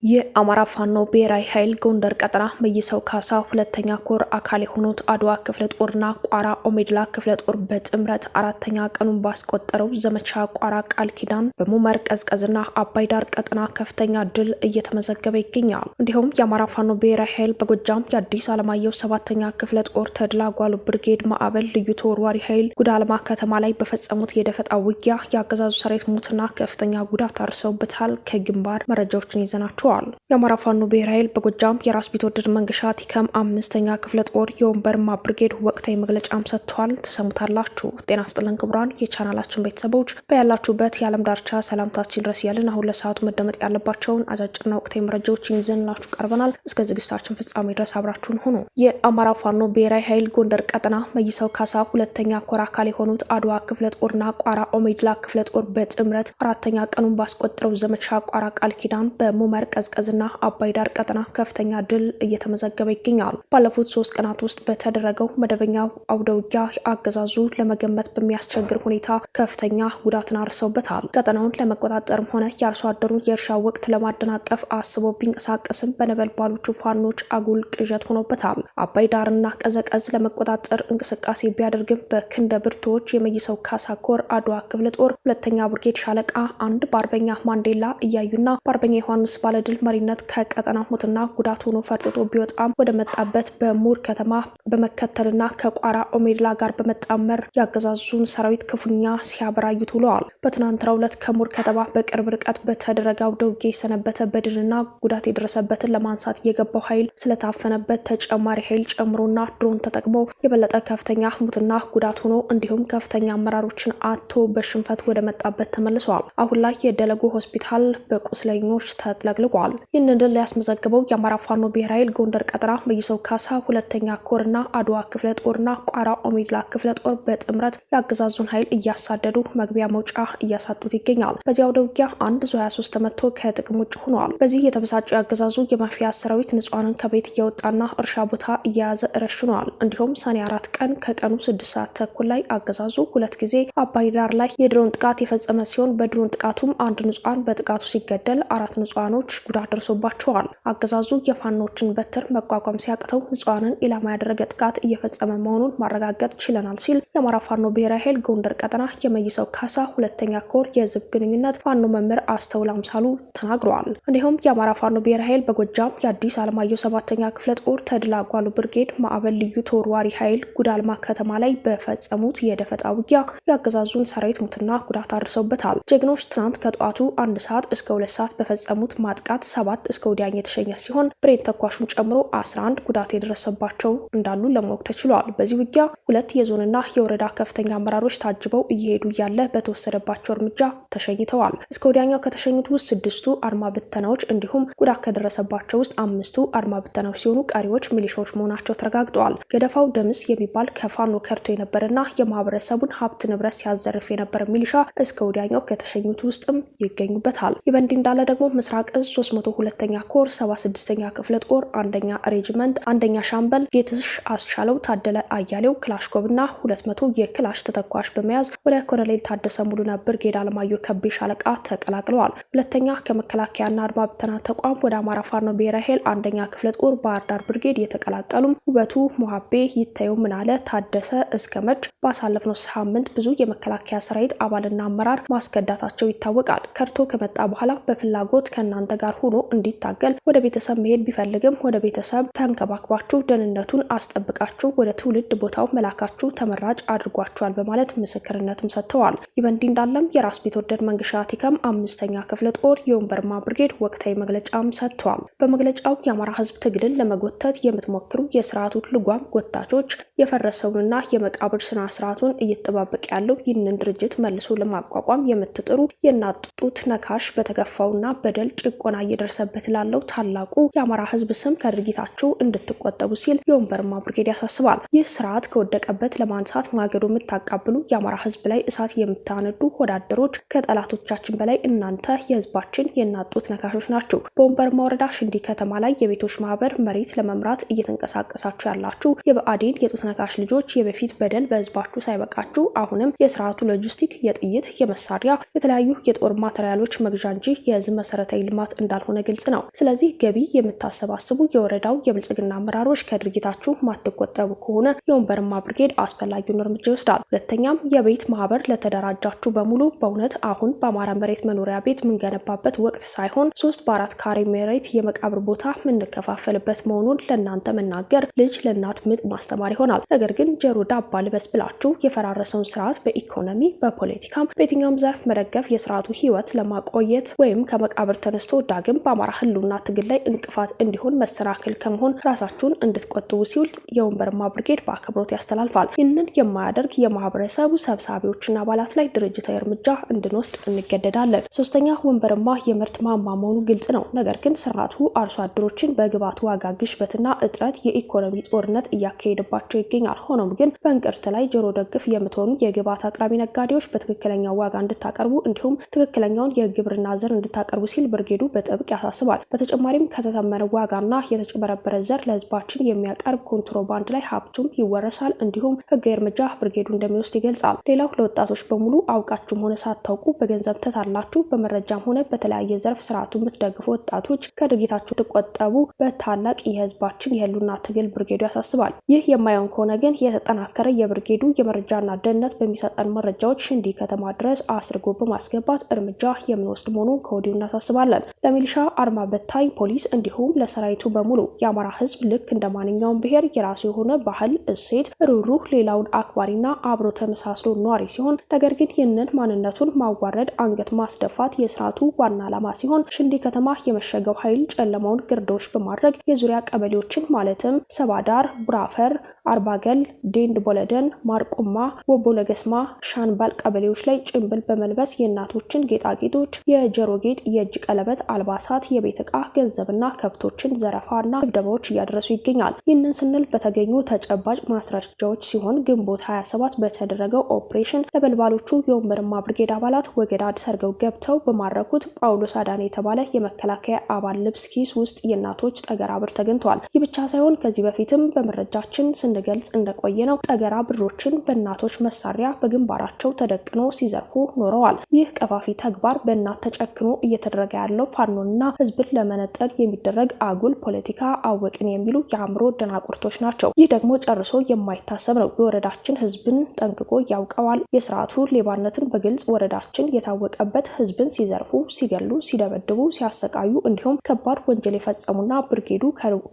የአማራ ፋኖ ብሔራዊ ኃይል ጎንደር ቀጠና መይሰው ካሳ ሁለተኛ ኮር አካል የሆኑት አድዋ ክፍለ ጦርና ቋራ ኦሜድላ ክፍለ ጦር በጥምረት አራተኛ ቀኑን ባስቆጠረው ዘመቻ ቋራ ቃል ኪዳን በሙመር ቀዝቀዝና አባይ ዳር ቀጠና ከፍተኛ ድል እየተመዘገበ ይገኛል። እንዲሁም የአማራ ፋኖ ብሔራዊ ኃይል በጎጃም የአዲስ አለማየሁ ሰባተኛ ክፍለ ጦር ተድላ ጓሉ ብርጌድ ማዕበል ልዩ ተወርዋሪ ኃይል ጉዳልማ ከተማ ላይ በፈጸሙት የደፈጣ ውጊያ የአገዛዙ ሰራዊት ሙትና ከፍተኛ ጉዳት አርሰውበታል። ከግንባር መረጃዎችን ይዘናቸው የአማራ ፋኖ ብሔራዊ ኃይል በጎጃም የራስ ቢትወደድ መንገሻ ቲከም አምስተኛ ክፍለ ጦር የወንበርማ ብርጌድ ወቅታዊ መግለጫም ሰጥቷል። ተሰሙታላችሁ። ጤና ይስጥልን ክቡራን የቻናላችን ቤተሰቦች በያላችሁበት የዓለም ዳርቻ ሰላምታችን ድረስ ያለን አሁን ለሰዓቱ መደመጥ ያለባቸውን አጫጭርና ወቅታዊ መረጃዎችን ይዘንላችሁ ቀርበናል። እስከ ዝግጅታችን ፍጻሜ ድረስ አብራችሁን ሁኑ። የአማራ ፋኖ ብሔራዊ ኃይል ጎንደር ቀጠና መይሰው ካሳ ሁለተኛ ኮር አካል የሆኑት አድዋ ክፍለ ጦርና ቋራ ኦሜድላ ክፍለ ጦር በጥምረት አራተኛ ቀኑን ባስቆጠረው ዘመቻ ቋራ ቃል ኪዳን በሙመር ቀዝቀዝና አባይ ዳር ቀጠና ከፍተኛ ድል እየተመዘገበ ይገኛል። ባለፉት 3 ቀናት ውስጥ በተደረገው መደበኛው አውደ ውጊያ አገዛዙ ለመገመት በሚያስቸግር ሁኔታ ከፍተኛ ጉዳትን አርሰውበታል። ቀጠናውን ለመቆጣጠርም ሆነ የአርሶ አደሩን የእርሻ ወቅት ለማደናቀፍ አስበው ቢንቀሳቀስም በነበልባሎቹ ፋኖች አጉል ቅዠት ሆኖበታል። አባይ ዳርና ቀዘቀዝ ለመቆጣጠር እንቅስቃሴ ቢያደርግም በክንደ ብርቶች የመይሰው ካሳ ኮር አድዋ ክፍለ ጦር ሁለተኛ ብርጌድ ሻለቃ አንድ በአርበኛ ማንዴላ እያዩና በአርበኛ ዮሐንስ ባለድል መሪነት ከቀጠና ሞትና ጉዳት ሆኖ ፈርጥጦ ቢወጣም ወደ መጣበት በሙር ከተማ በመከተልና ከቋራ ኦሜድላ ጋር በመጣመር ያገዛዙን ሰራዊት ክፉኛ ሲያበራዩት ውለዋል። በትናንትናው ዕለት ከሙር ከተማ በቅርብ ርቀት በተደረገ አውደ ውጊያ የሰነበተ በድልና ጉዳት የደረሰበትን ለማንሳት የገባው ኃይል ስለታፈነበት ተጨማሪ ኃይል ጨምሮና ድሮን ተጠቅሞ የበለጠ ከፍተኛ ሙትና ጉዳት ሆኖ እንዲሁም ከፍተኛ አመራሮችን አጥቶ በሽንፈት ወደ መጣበት ተመልሷል። አሁን ላይ የደለጎ ሆስፒታል በቁስለኞች ተጥለቅልቋል። ይህንን ድል ያስመዘገበው የአማራ ፋኖ ብሔራዊ ኃይል ጎንደር ቀጠና መይሰው ካሳ ሁለተኛ ኮርና አድዋ ክፍለ ጦርና ቋራ ኦሜድላ ክፍለ ጦር በጥምረት ያገዛዙን ኃይል እያሳደዱ መግቢያ መውጫ እያሳጡት ይገኛል። በዚያው አውደ ውጊያ አንድ ዙ 23 ተመቶ ከጥቅም ውጭ ሆኗል። በዚህ የተበሳጨው ያገዛዙ የማፊያ ሰራዊት ንጹሃንን ከቤት እየወጣና እርሻ ቦታ እየያዘ ረሽኗል። እንዲሁም ሰኔ 4 ቀን ከቀኑ 6 ሰዓት ተኩል ላይ አገዛዙ 2 ጊዜ አባይ ዳር ላይ የድሮን ጥቃት የፈጸመ ሲሆን በድሮን ጥቃቱም አንድ ንጹሃን በጥቃቱ ሲገደል 4 ንጹሃኖች ጉዳት ደርሶባቸዋል። አገዛዙ የፋኖችን በትር መቋቋም ሲያቅተው ንጹሃንን ኢላማ ያደረገ ጥቃት እየፈጸመ መሆኑን ማረጋገጥ ችለናል ሲል የአማራ ፋኖ ብሔራዊ ኃይል ጎንደር ቀጠና የመይሰው ካሳ ሁለተኛ ኮር የህዝብ ግንኙነት ፋኖ መምህር አስተውል አምሳሉ ተናግረዋል። እንዲሁም የአማራ ፋኖ ብሔራዊ ኃይል በጎጃም የአዲስ አለማየሁ ሰባተኛ ክፍለ ጦር ተድላ ጓሉ ብርጌድ ማዕበል ልዩ ተወርዋሪ ኃይል ጉዳልማ ከተማ ላይ በፈጸሙት የደፈጣ ውጊያ ያገዛዙን ሰራዊት ሙትና ጉዳት አድርሰውበታል። ጀግኖች ትናንት ከጠዋቱ 1 ሰዓት እስከ 2 ሰዓት በፈጸሙት ማጥቃት 7 እስከ ወዲያኛ የተሸኘ ሲሆን ብሬን ተኳሹን ጨምሮ 11 ጉዳት የደረሰባቸው እንዳሉ ለማወቅ ተችሏል። በዚህ ውጊያ 2 የዞንና የወረዳ ከፍተኛ አመራሮች ታጅበው እየሄዱ ያለ በተወሰደባቸው እርምጃ ተሸኝተዋል። እስከ ወዲያኛው ከተሸኙት ውስጥ 6ቱ አድማ ብተናዎች እንዲሁም ጉዳት ከደረሰባቸው ውስጥ 5ቱ አድማ ብተናዎች ሲሆኑ ቀሪዎች ሚሊሻዎች መሆናቸው ተረጋግጠዋል። ገደፋው ደምስ የሚባል ከፋኖ ከርቶ የነበረና የማህበረሰቡን ሀብት ንብረት ሲያዘርፍ የነበረ ሚሊሻ እስከ ወዲያኛው ከተሸኙት ውስጥም ይገኙበታል። ይህ በእንዲህ እንዳለ ደግሞ ምስራቅ እዝ 302ኛ ኮር 76ኛ ክፍለ ጦር አንደኛ ሬጅመንት አንደኛ ሻምበል ጌትሽ አስቻለው ታደለ አያሌው ክላሽኮብና 200 የክላሽ ተተኳሽ በመያዝ ወደ ኮሎኔል ታደሰ ሙሉና ብርጌድ አለማየሁ ከቤ ሻለቃ ተቀላቅለዋል። ሁለተኛ ከመከላከያና አድማ ብተና ተቋም ወደ አማራ ፋኖ ብሔራዊ ኃይል አንደኛ ክፍለ ጦር ባህር ዳር ብርጌድ የተቀላቀሉም ውበቱ ሙሀቤ ይታየው ምናለ ታደሰ እስከመች ባሳለፍነው ሳምንት ብዙ የመከላከያ ሰራዊት አባልና አመራር ማስከዳታቸው ይታወቃል። ከርቶ ከመጣ በኋላ በፍላጎት ከናንተ ጋር ሆኖ እንዲታገል ወደ ቤተሰብ መሄድ ቢፈልግም ወደ ቤተሰብ ተንከባክባችሁ ደህንነቱን አስጠብቃችሁ ወደ ትውልድ ቦታው መላካችሁ ተመራጭ አድርጓቸዋል በማለት ምስክርነትም ሰጥተዋል። ይህ በእንዲህ እንዳለም የራስ ቢትወደድ መንገሻ ቲከም አምስተኛ ክፍለ ጦር የወንበርማ ብርጌድ ወቅታዊ መግለጫም ሰጥቷል። በመግለጫው የአማራ ህዝብ ትግልን ለመጎተት የምትሞክሩ የስርዓቱ ልጓም ጎታቾች የፈረሰውንና የመቃብር ስነ ስርዓቱን እየተጠባበቀ ያለው ይህንን ድርጅት መልሶ ለማቋቋም የምትጥሩ የናጡት ነካሽ በተገፋውና በደል ጭቆና እየደረሰበት ላለው ታላቁ የአማራ ህዝብ ስም ከድርጊታቸው እንድትቆጠቡ ሲል የወንበርማ ብርጌድ ያሳስባል። ይህ ስርዓት ከወደቀበት ለማንሳት ማገዶ የምታቃብሉ የአማራ ህዝብ ላይ እሳት የምታነዱ ወዳደሮች ከጠላቶቻችን በላይ እናንተ የህዝባችን የናጡት ነካሾች ናቸው። በወንበርማ ወረዳ ሽንዲ ከተማ ላይ የቤቶች ማህበር መሬት ለመምራት እየተንቀሳቀሳችሁ ያላችሁ የብአዴን የጡት ነካሽ ልጆች የበፊት በደል በህዝባችሁ ሳይበቃችሁ አሁንም የስርዓቱ ሎጂስቲክ የጥይት የመሳሪያ የተለያዩ የጦር ማቴሪያሎች መግዣ እንጂ የህዝብ መሰረታዊ ልማት እንዳልሆነ ግልጽ ነው። ስለዚህ ገቢ የምታሰባስቡ የወረዳው የብልጽግና አመራሮች ከድርጊታችሁ ማትቆጠቡ ከሆነ የወንበርማ ብርጌድ አስፈላጊውን እርምጃ ይወስዳል። ሁለተኛም የቤት ማህበር ለተደራጃችሁ በሙሉ በእውነት አሁን በአማራ መሬት መኖሪያ ቤት የምንገነባበት ወቅት ሳይሆን 3 በ4 ካሬ መሬት የመቃብር ቦታ የምንከፋፈልበት መሆኑን ለእናንተ መናገር ልጅ ለእናት ምጥ ማስተማር ይሆናል። ነገር ግን ጆሮ ዳባ ልበስ ብላችሁ የፈራረሰውን ስርዓት በኢኮኖሚ በፖለቲካም በየትኛውም ዘርፍ መደገፍ የስርዓቱ ህይወት ለማቆየት ወይም ከመቃብር ተነስቶ ዳግም በአማራ ህልውና ትግል ላይ እንቅፋት እንዲሆን መሰናክል ከመሆን ራሳችሁን እንድትቆጥቡ ሲል የወንበርማ ብርጌድ በአክብሮት ያስተላልፋል። ይህንን የማያደርግ የማህበረሰቡ ሰብሳቢዎችና አባላት ላይ ድርጅታዊ እርምጃ እንድንወስድ እንገደዳለን። ሶስተኛ ወንበርማ የምርት ማማ መሆኑ ግልጽ ነው። ነገር ግን ስርዓቱ አርሶ አደሮችን በግብዓት ዋጋ ግሽበትና እጥረት የኢኮኖሚ ጦርነት እያካሄደባቸው ይገኛል። ሆኖም ግን በእንቅርት ላይ ጆሮ ደግፍ የምትሆኑ የግብዓት አቅራቢ ነጋዴዎች በትክክለኛው ዋጋ እንድታቀርቡ እንዲሁም ትክክለኛውን የግብርና ዘር እንድታቀርቡ ሲል ብርጌዱ በጥብቅ ያሳስባል። በተጨማሪም ከተተመነ ዋጋና የተጨበረበረ ዘር ለህዝባችን የሚያቀርብ ኮንትሮባንድ ላይ ሀብቱም ይወረሳል። እንዲሁም ህጋዊ እርምጃ ብርጌዱ እንደሚወስድ ይገልጻል። ሌላው ለወጣቶች በሙሉ አውቃችሁም ሆነ ሳታውቁ በገንዘብ ተታላችሁ በመረጃም ሆነ በተለያየ ዘርፍ ስርዓቱ የምትደግፉ ወጣቶች ከድርጊታችሁ ተቆጠቡ በታላቅ የህዝባችን የህልውና ትግል ብርጌዱ ያሳስባል። ይህ የማይሆን ከሆነ ግን የተጠናከረ የብርጌዱ የመረጃና ደህንነት በሚሰጠን መረጃዎች ሽንዲ ከተማ ድረስ አስርጎ በማስገባት እርምጃ የምንወስድ መሆኑን ከወዲሁ እናሳስባለን። ለሚሊሻ አርማ በታኝ ፖሊስ እንዲሁም ለሰራዊቱ በሙሉ የአማራ ህዝብ ልክ እንደ ማንኛውም ብሔር የራሱ የሆነ ባህል፣ እሴት፣ ሩሩህ፣ ሌላውን አክባሪና አብሮ ተመሳስሎ ኗሪ ሲሆን ነገር ግን ይህንን ማንነቱን ማዋረድ አንገት ማስደፋት የስርዓቱ ዋና ዓላማ ሲሆን ሽንዲ ከተማ የመሸገው ኃይል ጨለማውን ግርዶሽ በማድረግ የዙሪያ ቀበሌዎችን ማለትም ሰባዳር፣ ቡራፈር፣ አርባገል፣ ዴንድ ቦለደን፣ ማርቁማ፣ ወቦለገስማ፣ ሻንባል ቀበሌዎች ላይ ጭንብል በመልበስ የእናቶችን ጌጣጌጦች፣ የጆሮ ጌጥ፣ የእጅ ቀለበት፣ አልባሳት፣ የቤት ዕቃ፣ ገንዘብና ከብቶችን ዘረፋና ድብደባዎች እያደረሱ ይገኛል። ይህንን ስንል በተገኙ ተጨባጭ ማስረጃዎች ሲሆን ግንቦት 27 በተደረገው ኦፕሬሽን ነበልባሎቹ የወንበርማ ብርጌድ አባላት ወገዳድ ሰርገው ገብተው በማረኩት ጳውሎስ አዳነ የተባለ የመከላከያ አባል ልብስ ኪስ ውስጥ የእናቶች ጠገራ ብር ተገኝቷል። ይህ ብቻ ሳይሆን ከዚህ በፊትም በመረጃችን ስንገልጽ እንደቆየ ነው ጠገራ ብሮችን በእናቶች መሳሪያ በግንባራቸው ተደቅኖ ሲዘርፉ ኖረዋል። ይህ ቀፋፊ ተግባር በእናት ተጨክኖ እየተደረገ ያለው ፋኖንና ህዝብን ለመነጠል የሚደረግ አጉል ፖለቲካ አወቅን የሚሉ የአእምሮ ደናቁርቶች ናቸው። ይህ ደግሞ ጨርሶ የማይታሰብ ነው። የወረዳችን ህዝብን ጠንቅቆ ያውቀዋል። የስርዓቱ ሌባነትን በግልጽ ወረዳችን የታወቀበት ህዝብን ሲዘርፉ፣ ሲገሉ፣ ሲደበድቡ፣ ሲያሰቃዩ እንዲሁም ከባድ ወንጀል የፈጸሙና ብርጌዱ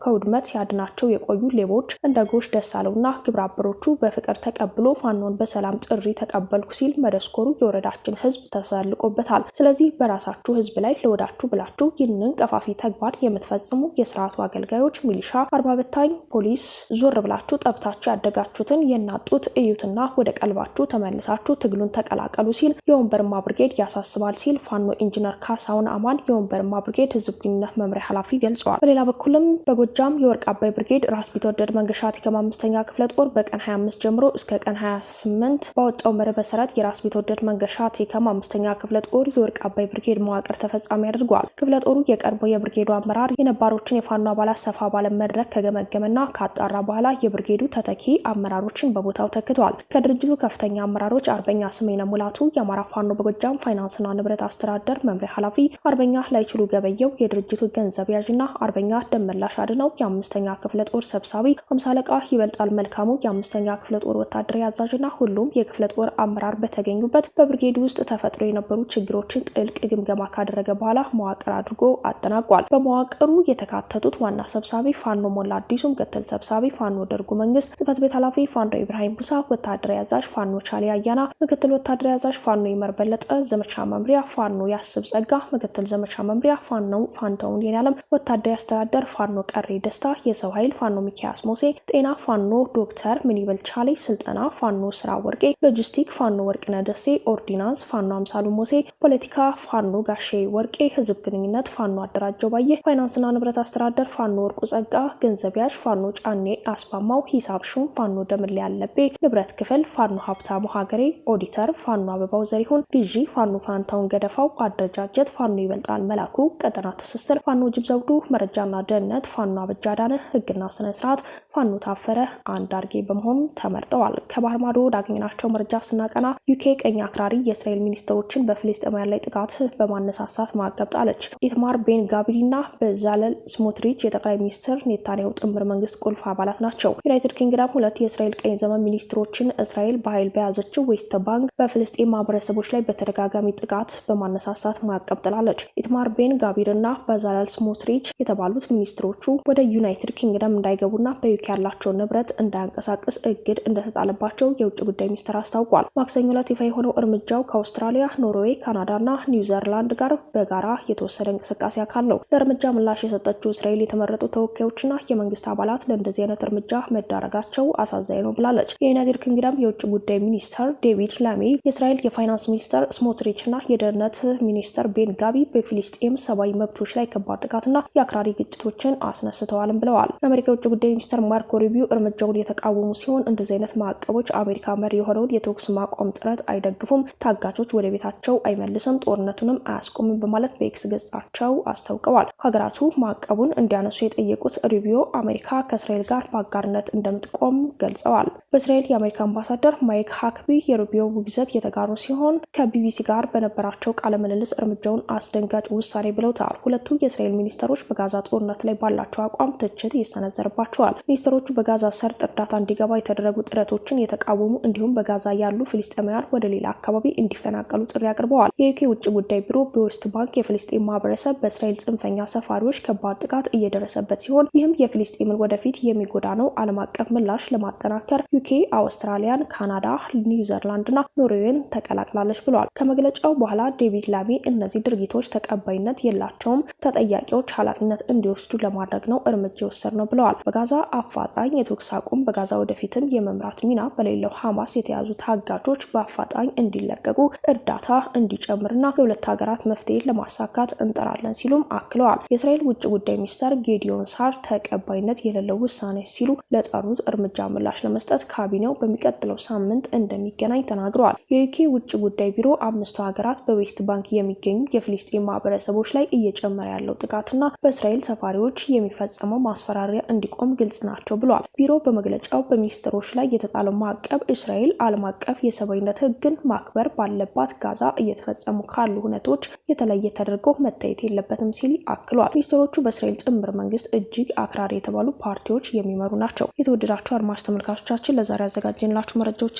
ከውድመት ሲያድናቸው የቆዩ ሌቦች እንደ ጎሽ ደሳለውና ግብረ አበሮቹ በፍቅር ተቀብሎ ፋኖን በሰላም ጥሪ ተቀበልኩ ሲል መደስኮሩ የወረዳችን ህዝብ ተሰልቆበታል። ስለዚህ በራሳችሁ ህዝብ ላይ ለወዳችሁ ብላችሁ ይህንን ቀፋፊ ተግባር የምትፈጽሙ የስርዓቱ አገልጋዮች፣ ሚሊሻ፣ አርባ በታኝ፣ ፖሊስ ዞር ብላችሁ ጠብታችሁ ያደጋችሁትን የናጡት እዩትና ወደ ቀልባችሁ ተመልሳችሁ ትግሉን ተቀላቀሉ ሲል የወንበርማ ብርጌድ ያሳስባል ሲል ፋኖ ኢንጂነር ካሳውን አማን የወንበርማ ብርጌድ ህዝብ ግንኙነት መምሪያ ኃላፊ ገልጸዋል። በሌላ በኩልም በጎጃም የወርቅ አባይ ብርጌድ ራስ ቢትወደድ መንገሻ ቲከም 5ኛ ክፍለ ጦር በቀን 25 ጀምሮ እስከ ቀን 28 ባወጣው መርህ መሰረት የራስ ቢትወደድ መንገሻ ቲከም 5ኛ ክፍለ ጦር የወርቅ አባይ ብርጌድ መዋቅር ተፈጻሚ አድርጓል። ክፍለ ጦሩ የቀድሞ የብርጌዱ አመራር የነባሮችን የፋኖ አባላት ሰፋ ባለ መድረክ ከገመገመና ካጣራ በኋላ የብርጌዱ ተተኪ አመራሮችን በቦታው ተክቷል። ከድርጅቱ ከፍተኛ አመራሮች አርበኛ ስሜነ ሙላቱ የአማራ ፋኖ በጎጃም ፋይናንስና ንብረት አስተዳደር መምሪያ ኃላፊ፣ አርበኛ ላይችሉ ገበየው የድርጅቱ ገንዘብ ያዥና አርበኛ ደመላሽ አድነው የ5ኛ ክፍለ ጦር ሰብሳቢ፣ 50 አለቃ ይበልጣል መልካሙ የ5ኛ ክፍለ ጦር ወታደራዊ አዛዥና ሁሉም የክፍለ ጦር አመራር በተገኙበት በብርጌዱ ውስጥ ተፈጥሮ የነበሩ ችግሮችን ጥልቅ ግምገማ ካደረገ በኋላ መዋቅር አድርጎ አጠናቋል። በመዋቅሩ የተካተቱት ዋና ሰብሳቢ ፋኖ ሞላ አዲሱ፣ ምክትል ሰብሳቢ ፋኖ ደርጉ መንግስት፣ ጽህፈት ቤት ኃላፊ ፋኖ ኢብራሂም ቡሳ፣ ወታደራዊ አዛዥ ፋኖ ቻሊ አያና፣ ምክትል ወታደራዊ አዛዥ ፋኖ ይመር በለጠ፣ ዘመቻ መምሪያ ፋኖ ያስብ ጸጋ፣ ምክትል ዘመቻ መምሪያ ፋኖ ፋንታውን የናለም፣ ወታደራዊ አስተዳደር ፋኖ ቀሪ ደስታ፣ የሰው ኃይል ፋኖ ሚኪያስ ሞሴ፣ ጤና ፋኖ ዶክተር ምኒበል ቻሊ፣ ስልጠና ፋኖ ስራ ወርቄ፣ ሎጂስቲክ ፋኖ ወርቅነህ ደሴ፣ ኦርዲናንስ ፋኖ አምሳሉ ሞሴ፣ ፖለቲካ ፋኖ ጋሼ ወርቄ፣ ህዝብ ግንኙነት ፋኖ አደራጀው ባየ፣ ፋይናንስና ንብረት አስተዳደር ፋኖ ወርቁ ጸጋ፣ ገንዘብ ያዥ ፋኖ ጫኔ አስፋማው፣ ሂሳብ ሹም ፋኖ ደምሌ ያለቤ፣ ንብረት ክፍል ፋኖ ሀብታሙ ሀገሬ፣ ኦዲተር ፋኖ አበባው ዘሪሁን፣ ግዢ ፋኖ ፋንታውን ገደፋው፣ አደረጃጀት ፋኖ ይበልጣል መላኩ፣ ቀጠና ትስስር ፋኖ ጅብ ዘውዱ፣ መረጃና ደህንነት ፋኖ አበጃዳነ፣ ህግና ስነ ስርዓት ፋኖ ታፈረ አንድ አርጌ በመሆኑ ተመርጠዋል። ከባህር ማዶ ዳግኝናቸው መረጃ ስናቀና ዩኬ ቀኝ አክራሪ የእስራኤል ሚኒስትሮችን በፍልስጤማውያን ላይ ጥቃት በማነሳሳት ማዕቀብ ጣለች። ኢትማር ቤን ጋቪርና በዛለል ስሞትሪች የጠቅላይ ሚኒስትር ኔታንያሁ ጥምር መንግስት ቁልፍ አባላት ናቸው። ዩናይትድ ኪንግደም ሁለት የእስራኤል ቀኝ ዘመን ሚኒስትሮችን እስራኤል በኃይል በያዘችው ዌስት ባንክ በፍልስጤም ማህበረሰቦች ላይ በተደጋጋሚ ጥቃት በማነሳሳት ማዕቀብ ጥላለች። ኢትማር ቤን ጋቪርና በዛለል ስሞትሪች የተባሉት ሚኒስትሮቹ ወደ ዩናይትድ ኪንግደም እንዳይገቡና በዩኬ ያላቸውን ንብረት እንዳያንቀሳቅስ እግድ እንደተጣለባቸው የውጭ ጉዳይ ሚኒስትር አስታውቋል። ማክሰኞ ዕለት ይፋ የሆነው እርምጃው ከአውስትራሊያ፣ ኖርዌይ፣ ካናዳና ኒውዚላንድ ጋር በጋራ የተወሰደ እንቅስቃሴ አካል ነው። ለእርምጃ ምላሽ የሰጠችው እስራኤል የተመረጡ ተወካዮችና የመንግስት አባላት ለእንደዚህ አይነት እርምጃ መዳረጋቸው አሳዛኝ ነው ብላለች። የዩናይትድ ኪንግደም የውጭ ጉዳይ ሚኒስትር ዴቪድ ላሚ፣ የእስራኤል የፋይናንስ ሚኒስትር ስሞትሪችና የደህንነት ሚኒስትር ቤን ጋቢ በፊልስጤም ሰብአዊ መብቶች ላይ ከባድ ጥቃትና የአክራሪ ግጭቶችን አስነስተዋልም ብለዋል። የአሜሪካ የውጭ ጉዳይ ሚኒስትር ማርኮ ሩቢዮ እርምጃውን የተቃወሙ ሲሆን እንደዚህ አይነት ማዕቀቦች አሜሪካ መሪ የሆነውን የተኩስ ማቆም ጥረት አይደግፉም፣ ታጋቾች ወደ ቤታቸው አይመልስም፣ ጦርነቱንም አያስቆምም በማለት በኤክስ ገጻቸው አስታውቀዋል። ሀገራቱ ማዕቀቡን እንዲያነሱ የጠየቁት ሩቢዮ አሜሪካ ከእስራኤል ጋር በአጋርነት እንደምትቆም ገልጸዋል። በእስራኤል የአሜሪካ አምባሳደር ማይክ ሃክቢ የሩቢዮ ውግዘት የተጋሩ ሲሆን ከቢቢሲ ጋር በነበራቸው ቃለ ምልልስ እርምጃውን አስደንጋጭ ውሳኔ ብለውታል። ሁለቱ የእስራኤል ሚኒስትሮች በጋዛ ጦርነት ላይ ባላቸው አቋም ትችት ይሰነዘርባቸዋል። ሚኒስትሮቹ በጋዛ ሰርጥ እርዳታ እንዲገባ የተደረጉ ጥረቶችን የተቃወሙ እንዲሁም በጋዛ ያሉ ፍልስጤማውያን ወደ ሌላ አካባቢ እንዲፈናቀሉ ጥሪ አቅርበዋል። የዩኬ ውጭ ጉዳይ ቢሮ በዌስት ባንክ የፍልስጤም ማህበረሰብ በእስራኤል ጽንፈኛ ሰፋሪዎች ከባድ ጥቃት እየደረሰበት ሲሆን ይህም የፍልስጤምን ወደፊት የሚጎዳ ነው። ዓለም አቀፍ ምላሽ ለማጠናከር ዩኬ አውስትራሊያን፣ ካናዳ፣ ኒውዚላንድና ኖርዌይን ተቀላቅላለች ብሏል። ከመግለጫው በኋላ ዴቪድ ላሚ እነዚህ ድርጊቶች ተቀባይነት የላቸውም፣ ተጠያቂዎች ኃላፊነት እንዲወስዱ ለማድረግ ነው እርምጃ የወሰድነው ብለዋል። በጋዛ አፋጣኝ የተኩስ አቁም፣ በጋዛ ወደፊትም የመምራት ሚና በሌለው ሐማስ የተያዙ ታጋቾች በአፋጣኝ እንዲለቀቁ፣ እርዳታ እንዲጨምርና የሁለት ሀገራት መፍትሄ ለማሳካት እንጠራለን ሲሉም አክለዋል። የእስራኤል ውጭ ጉዳይ ሚኒስትር ጌዲዮን ሳር ተቀባይነት የሌለው ውሳኔ ሲሉ ለጠሩት እርምጃ ምላሽ ለመስጠት ካቢኔው በሚቀጥለው ሳምንት እንደሚገናኝ ተናግረዋል። የዩኬ ውጭ ጉዳይ ቢሮ አምስቱ ሀገራት በዌስት ባንክ የሚገኙ የፍልስጤም ማህበረሰቦች ላይ እየጨመረ ያለው ጥቃትና በእስራኤል ሰፋሪዎች የሚፈጸመው ማስፈራሪያ እንዲቆም ግልጽ ናቸው ብሏል። ቢሮ በመግለጫው በሚኒስትሮች ላይ የተጣለው ማዕቀብ እስራኤል ዓለም አቀፍ የሰብአዊነት ሕግን ማክበር ባለባት ጋዛ እየተፈጸሙ ካሉ ሁነቶች የተለየ ተደርጎ መታየት የለበትም ሲል አክሏል። ሚኒስትሮቹ በእስራኤል ጥምር መንግስት እጅግ አክራሪ የተባሉ ፓርቲዎች የሚመሩ ናቸው። የተወደዳችሁ አድማጭ ተመልካቾቻችን ለዛሬ ያዘጋጀንላችሁ መረጃዎች